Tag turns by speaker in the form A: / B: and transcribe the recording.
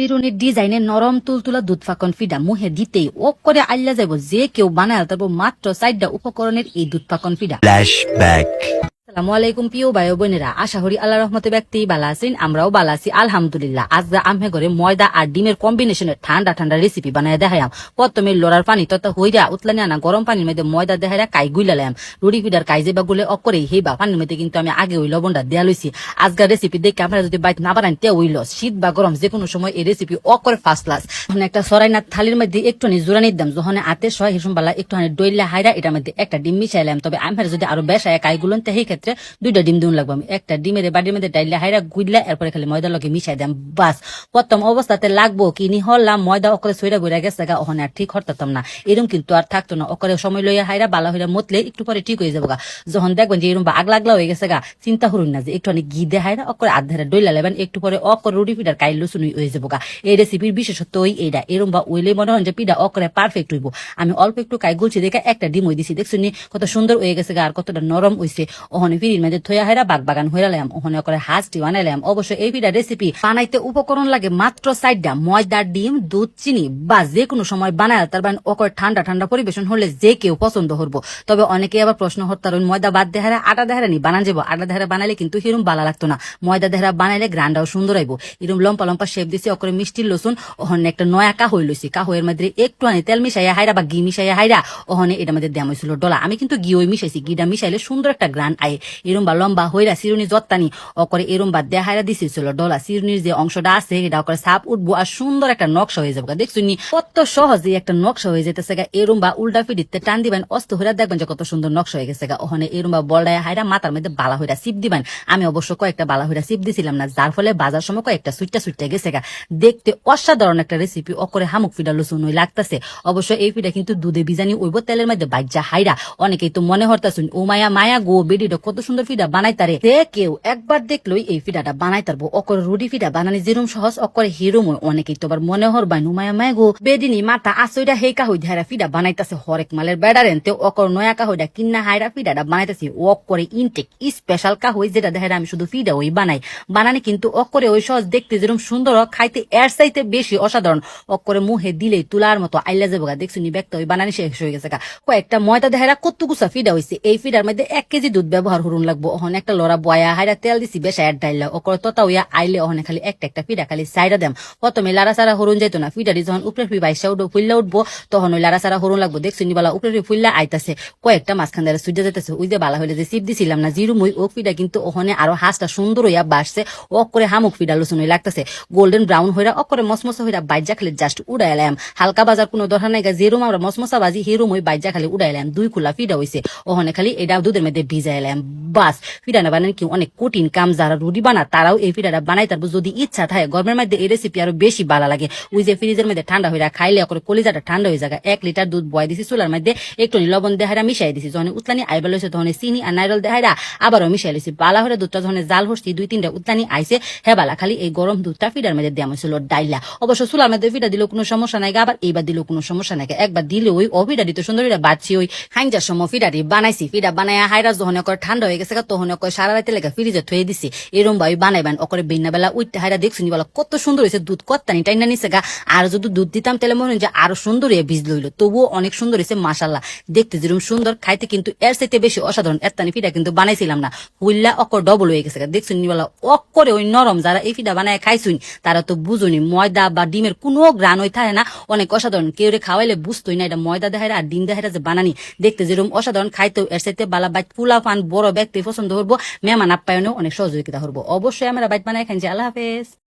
A: চিরুনির ডিজাইনে নরম তুলতুলা দুধ ফাকন ফিডা মুহে দিতেই ও করে আল্লা যাইব যে কেউ বানায় তারপর মাত্র 4টা উপকরণের এই দুধ ফাকন ফিডা।
B: ফ্ল্যাশব্যাক।
A: আসসালামু আলাইকুম প্রিয় ভাই বোনেরা, আশা করি আল্লাহর রহমতে ব্যক্তি ভালো আছেন, আমরাও ভালো আছি আলহামদুলিল্লাহ। আজ আমে ঘরে ময়দা আর ডিমের কম্বিনেশনের ঠান্ডা ঠান্ডা রেসিপি বানায় দেখাইম। প্রথমে লোড়ার পানি তথা হইরা উতলানি আনা গরম পানির মধ্যে ময়দা দেখাইরা কাই গুইলালাম। রুটি ফিডার কাই যেবা গুলে অকরেই হেবা পানির মধ্যে কিন্তু আমি আগে ওই লবণটা দেয়া লইছি। আজকের রেসিপি দেখে আপনারা যদি বাইত না বানান তে হইল শীত বা গরম যে কোনো সময় এই রেসিপি অকরে ফার্স্ট ক্লাস। এখন একটা সরাই না থালির মধ্যে একটুখানি জোড়া নিতাম, যখন আতে সয় হিসুম বালা একটুখানি ডইলা হাইরা এটার মধ্যে একটা ডিম মিশাইলাম। তবে আমি যদি আরো বেশায় কাই গুলন তে সেই ক্ষেত্রে 2টা ডিম দিন লাগবে। আমি একটা ডিমের বাড়ির মধ্যে ডাইলা হাইরা গুইলা এরপরে খালি ময়দা লগে মিশাই দাম বাস। প্রথম অবস্থাতে লাগবো কিনি হলাম ময়দা অকরে সইরা গইরা গেছে গা, ওখানে আর ঠিক হরতাম না, এরকম কিন্তু আর থাকতো না। অকরে সময় লইয়া হাইরা বালা হইরা মতলে একটু পরে ঠিক হয়ে যাবো গা। যখন দেখবেন যে এরকম আগলা আগলা হয়ে গেছে গা, চিন্তা করুন না যে একটু অনেক ঘি দিয়ে হাইরা অকরে আধারে ডইলা লেবেন, একটু পরে অকরে রুটি পিঠার কাইল লুচুন হয়ে যাবো গা। এই রেসিপির বিশেষত্ব এইটা, এরকম বা ওইলে মনে হয় যে পিঠা অকরে পারফেক্ট হইব। আমি অল্প একটু কাই গুলছি দেখে একটা ডিম হয়ে দিছি, দেখছি কত সুন্দর হয়ে গেছে গা আর কতটা নরম হয়েছে। ওখানে ফিরির মধ্যে থইয়া হাইরা বাগান হইরালাম, ওখানে করে হাঁসটি বানাইলাম। অবশ্য এই পিঠা রেসিপি বানাইতে উপকরণ লাগে মাত্র 4টা, ময়দা, ডিম, দুধ, চিনি বা যে কোনো সময় বানায় তার অকরে ঠান্ডা ঠান্ডা পরিবেশন হলে যে কেউ পছন্দ করবো। তবে অনেকে আবার প্রশ্ন হতার ময়দা বাদ দেহারা আটা দেহারা নি বানান যাবো। আটা দেহারা বানাইলে কিন্তু হিরুম ভালো লাগতো না, ময়দা দেহারা বানাইলে গ্রান্ডাও সুন্দর আইব। এরম লম্পা লম্পা শেপ দিছি, অকরে মিষ্টি লসুন ওখানে একটা নয়া কাহই লইছি। কাহইয়ের মধ্যে একটু আনি তেল মিশাইয়া হাইরা বা ঘি মিশাইয়া হাইরা ওখানে এটার মধ্যে দেওয়া হয়েছিল ডলা। আমি কিন্তু ঘিও মিশাইছি, ঘিটা মিশাইলে সুন্দর একটা গ্রান্ড আয়। এরম বা লম্বা হইরা চিরুনি যত্তানি অকরে এরম বাদ দেয়া হাইরা দিছিল ডলা। চিরুনির যে অংশটা আছে এটা অকরে সাপ উঠবো আর সুন্দর একটা নকশা হয়ে যাবে। দেখছুনি কত সহজে একটা নকশা হয়ে যেতেছে গা। এরম বা উল্টা ফিরিতে টান দিবেন অস্ত হইরা দেখবেন যে কত সুন্দর নকশা হয়ে গেছে গা। ওখানে এরম বা বলডায় হাইরা মাথার মধ্যে বালা হইরা সিপ দিবেন। আমি অবশ্য কয়েকটা বালা হইরা সিপ দিছিলাম না, যার ফলে বাজার সময় কয়েকটা সুইটটা গেছে গা। দেখতে অসাধারণ একটা রেসিপি, অকরে হামুক ফিডা লুচুন ওই লাগতেছে। অবশ্য এই ফিডা কিন্তু দুধে বিজানি ওইব তেলের মধ্যে বাজ্যা হাইরা। অনেকেই তো মনে হরতাছুন ও মায়া মায়া গো বেডিটা কত সুন্দর ফিডা বানাইতারে, কেউ একবার দেখলোই এই ফিডাটা বানাই তারবো। অকরে রুটি ফিডা বানানি যেরম সহজ অকরে হিরুম। অনেকেই তো আবার মনে হরবাই নুমায়া মায়া গো বেদিনী মাথা আসইটা হেই কাহই হাইরা ফিডা বানাইতাছে হরেক মালের বেড়ারেন তে অকর নয়া কাহইটা কিন্না হাইরা ফিডাটা বানাইতাছে। অকরে ইনটেক স্পেশাল কাহই যেটা দেখাইরা আমি শুধু ফিডা ওই বানাই বানানি কিন্তু অকরে ওই সহজ দেখতে যেরকম সুন্দর খাইতে এর চাইতে বেশি অসাধারণ। অকরে মুহে দিলেই তুলার মতো আইলা যাবো গা। দেখছুনি ব্যক্ত ওই বানানি শেষ হয়ে গেছে গা। কয়েকটা ময়দা দেখাইরা কত গুছা ফিডা হয়েছে। এই ফিডার মধ্যে 1 কেজি দুধ ব্যবহার করুন লাগবো। ওখানে একটা লড়া বয়া হাইরা তেল দিছি বেশা এর ডাইলা অকর ততা হইয়া আইলে ওখানে খালি একটা ফিডা খালি সাইডা দেম। প্রথমে লাড়া সারা হরুন যাইতো না, ফিডারি যখন উপরে বাইশা উঠবো ফুল্লা উঠবো তখন ওই লাড়া সারা হরুন লাগবো। দেখছুনি বালা উপরে ফুল্লা আইতাছে, কয়েকটা মাঝখান দ্বারা সুইজা যেতেছে। ওই যে বালা হইলে যে সিপ দিছিলাম না জিরু মই ও ফিডা কিন্তু ওখানে আরো হাঁসটা সুন্দর হইয়া বাসছে। অকরে হামুক ফিডা লুচুন হই লাগতেছে গোল্ডেন ব্রাউন হইরা অকরে মসমসা হইরা বাইজা খালি জাস্ট উড়াইলাম। হালকা বাজার কোনো দরকার নাই গা, যেরুম আমরা মসমসা বাজি হেরুম ওই বাইজা খালি উড়াইলাম। 2 খোলা ফিডা হইছে, ওখানে খালি এটা দুধের মধ্যে ভিজাইলাম বাস। ফিডা না বানান কি অনেক কঠিন কাম, যারা রুটি বানা তারাও এই ফিডাটা বানাই তারপর যদি ইচ্ছা থাকে। গরমের মধ্যে এই রেসিপি আরো বেশি ভালো লাগে। ওই যে ফ্রিজের মধ্যে ঠান্ডা হইরা খাইলে করে কলিজাটা ঠান্ডা হয়ে যায়। 1 লিটার দুধ বয় দিছি চুলার মধ্যে, একটু লবণ দেহারা মিশাই দিছি। যখন উতলানি আইবার লইছে তখন চিনি আর নাইরল দেহারা আবারও মিশাই লিছি। বালা হইরা দুধটা যখন জাল হচ্ছি 2-3টা উতলানি আইছে হে বালা খালি এই গরম দুধটা ফিডার মধ্যে দেওয়া হয়েছিল ডাইলা। অবশ্য চুলার মধ্যে ফিডা দিলেও কোনো সমস্যা নাই, আবার এইবার দিলেও কোনো সমস্যা নাই। একবার দিলে ওই অফিডা দিতে সুন্দর হইরা বাচ্ছি ওই খাইঞ্জার সময় ফিডারি বানাইছি। ফিডা বানায় হাইরা যখন করে ঠান্ডা হয়ে গেছে তখন করে সারা রাতে লেগে ফ্রিজে থয়ে দিছি। এরম ভাই বানাইবেন অকরে বিনা বেলা উঠতে হাইরা দেখছুনি বলা কত সুন্দর হয়েছে। দুধ কত্তানি টাইনা নিছে গা। আর যদি দুধ দিতাম তাহলে মনে হয় যে আরো সুন্দর হয়ে বীজ লইল, তবুও অনেক সুন্দর হয়েছে মাশাল্লাহ। দেখতে যেরকম সুন্দর খাইতে কিন্তু এর চাইতে বেশি অসাধারণ। এত্তানি ফিডা কিন্তু বানাইছিলাম না, হুইল্লা অকর ডবল হয়ে গেছে গা। দেখছুনি বলা অকরে ওই নরম যারা এই ফিডা বানায় খাইছুন তারা তো বুঝুনি ময়দা বা ডিমের কোনো গ্রান হই থাকে না, অনেক অসাধারণ। কেউ খাওয়াইলে বুঝতোই না এটা ময়দা দেখাইরা আর ডিম দেখাইরা যে বানানি দেখতে যেরকম অসাধারণ খাইতেও এর চাইতে বালা বাইট পুলা ফান বড় ব্যক্তি পছন্দ করবো, মেহমান আপ্যায়নেও অনেক সহযোগিতা করবো। অবশ্যই আমরা বাইট বানাই খাইছি। আল্লাহ হাফেজ।